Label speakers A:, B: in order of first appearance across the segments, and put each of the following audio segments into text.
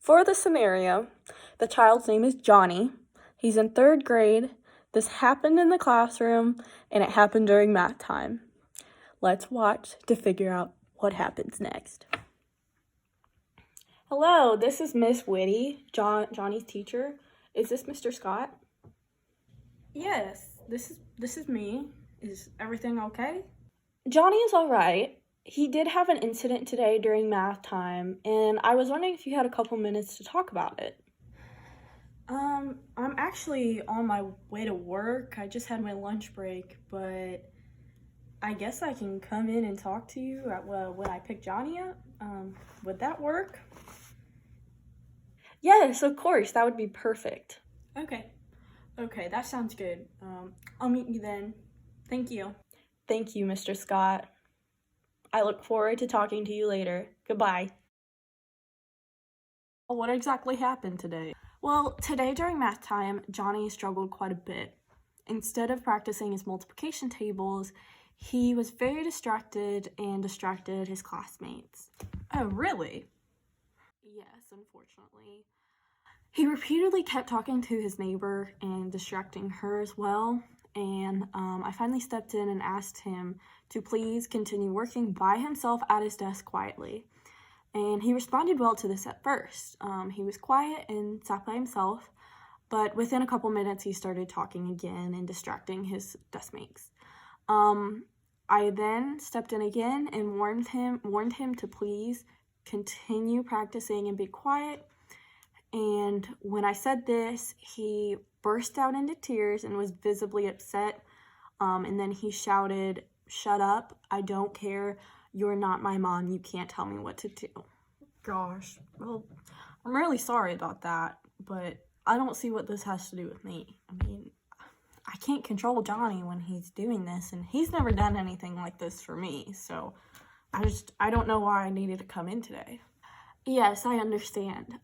A: For the scenario, the child's name is Johnny. He's in 3rd grade. This happened in the classroom, and it happened during math time. Let's watch to figure out what happens next. Hello, this is Miss Whitty, Johnny's teacher. Is this Mr. Scott? Yes, this is me. Is everything okay? Johnny is all right. He did have an incident today during math time, and I was wondering if you had a couple minutes to talk about it. I'm actually on my way to work. I just had my lunch break, but I guess I can come in and talk to you when I pick Johnny up. Would that work? Yes, of course. That would be perfect. Okay, that sounds good. I'll meet you then. Thank you. Thank you, Mr. Scott. I look forward to talking to you later. Goodbye. What exactly happened today? Well, today during math time, Johnny struggled quite a bit. Instead of practicing his multiplication tables, he was very distracted and distracted his classmates. Oh, really? Yes, unfortunately. He repeatedly kept talking to his neighbor and distracting her as well. And I finally stepped in and asked him to please continue working by himself at his desk quietly. And he responded well to this at first. He was quiet and sat by himself, but within a couple minutes he started talking again and distracting his deskmates. I then stepped in again and warned him to please continue practicing and be quiet. And when I said this, he burst out into tears and was visibly upset. And then he shouted, "Shut up, I don't care. You're not my mom. You can't tell me what to do." Gosh, well, I'm really sorry about that, but I don't see what this has to do with me. I mean, I can't control Johnny when he's doing this, and he's never done anything like this for me, so I don't know why I needed to come in today. Yes, I understand.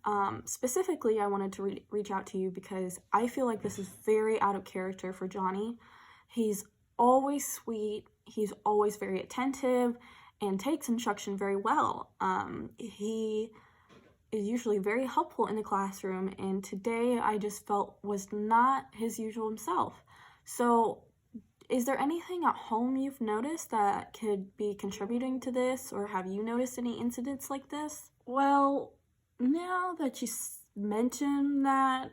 A: Specifically, I wanted to reach out to you because I feel like this is very out of character for Johnny. He's always sweet, he's always very attentive, and takes instruction very well. He is usually very helpful in the classroom, and today I just felt was not his usual himself. So, is there anything at home you've noticed that could be contributing to this, or have you noticed any incidents like this? Well, now that you mention that,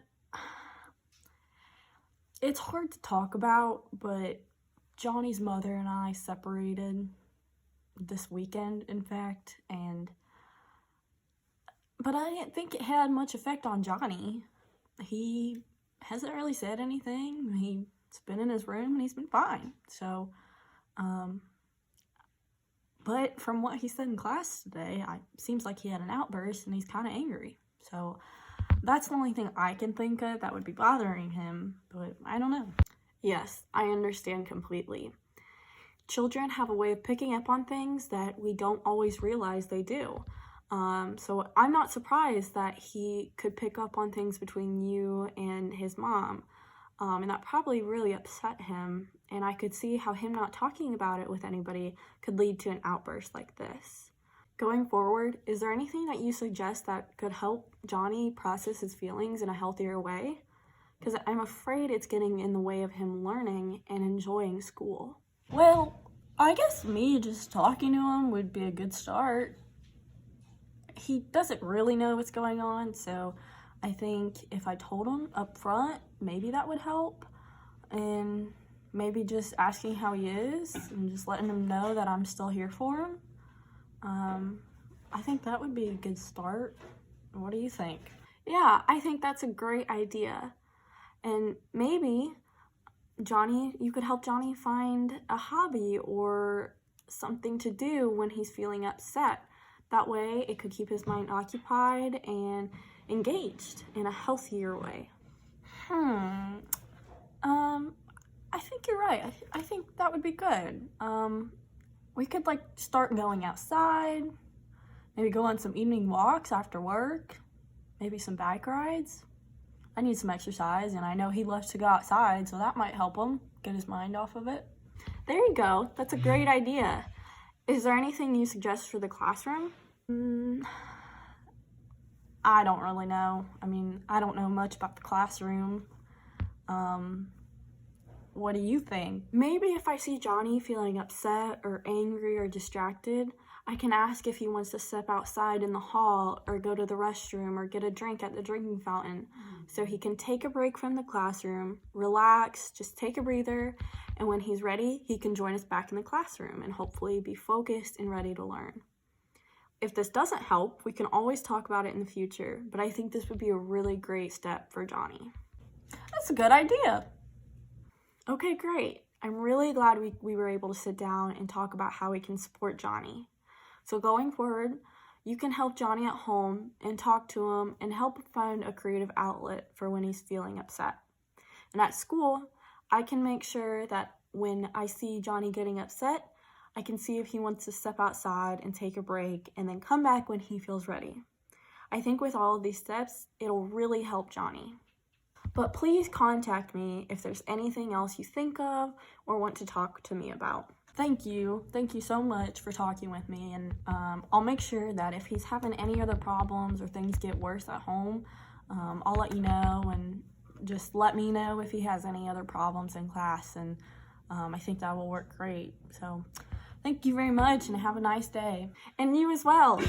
A: it's hard to talk about, but Johnny's mother and I separated this weekend, in fact, but I didn't think it had much effect on Johnny. He hasn't really said anything. He's been in his room and he's been fine. So, but from what he said in class today, it seems like he had an outburst and he's kind of angry. So that's the only thing I can think of that would be bothering him, but I don't know. Yes, I understand completely. Children have a way of picking up on things that we don't always realize they do. So I'm not surprised that he could pick up on things between you and his mom. And that probably really upset him. And I could see how him not talking about it with anybody could lead to an outburst like this. Going forward, is there anything that you suggest that could help Johnny process his feelings in a healthier way? Because I'm afraid it's getting in the way of him learning and enjoying school. Well, I guess me just talking to him would be a good start. He doesn't really know what's going on, so I think if I told him up front, maybe that would help. And maybe just asking how he is and just letting him know that I'm still here for him. I think that would be a good start. What do you think? Yeah, I think that's a great idea. And maybe you could help Johnny find a hobby or something to do when he's feeling upset. That way it could keep his mind occupied and engaged in a healthier way. I think you're right. I think that would be good. We could start going outside, maybe go on some evening walks after work, maybe some bike rides. I need some exercise, and I know he loves to go outside, so that might help him get his mind off of it. There you go. That's a great idea. Is there anything you suggest for the classroom? I don't really know. I mean, I don't know much about the classroom. What do you think? Maybe if I see Johnny feeling upset or angry or distracted, I can ask if he wants to step outside in the hall or go to the restroom or get a drink at the drinking fountain so he can take a break from the classroom, relax, just take a breather, and when he's ready, he can join us back in the classroom and hopefully be focused and ready to learn. If this doesn't help, we can always talk about it in the future, but I think this would be a really great step for Johnny. That's a good idea. Okay, great. I'm really glad we were able to sit down and talk about how we can support Johnny. So going forward, you can help Johnny at home and talk to him and help find a creative outlet for when he's feeling upset. And at school, I can make sure that when I see Johnny getting upset, I can see if he wants to step outside and take a break and then come back when he feels ready. I think with all of these steps, it'll really help Johnny. But please contact me if there's anything else you think of or want to talk to me about. Thank you so much for talking with me, and I'll make sure that if he's having any other problems or things get worse at home, I'll let you know, and just let me know if he has any other problems in class, and I think that will work great. So thank you very much and have a nice day. And you as well.